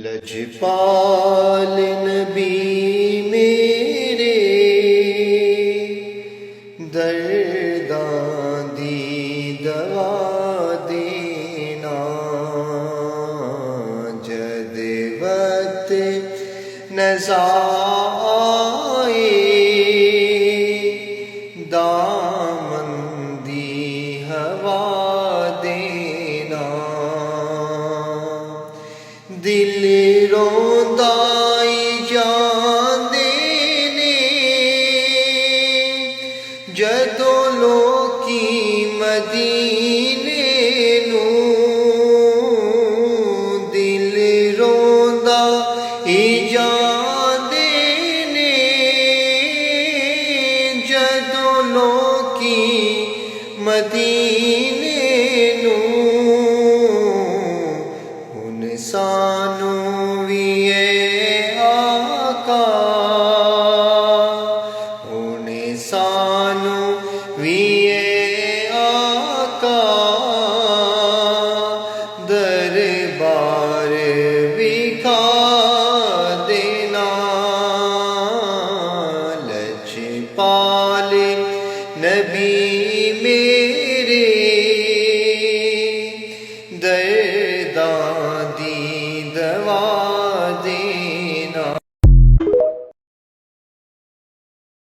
لجپال نبی میرے درداں دی دوا دینا، جد وقت نزا آئے دامن دی ہوا دینا، دل روندائی جان دینے جدوں لوکی مدینے نوں، دل روندا ہی جان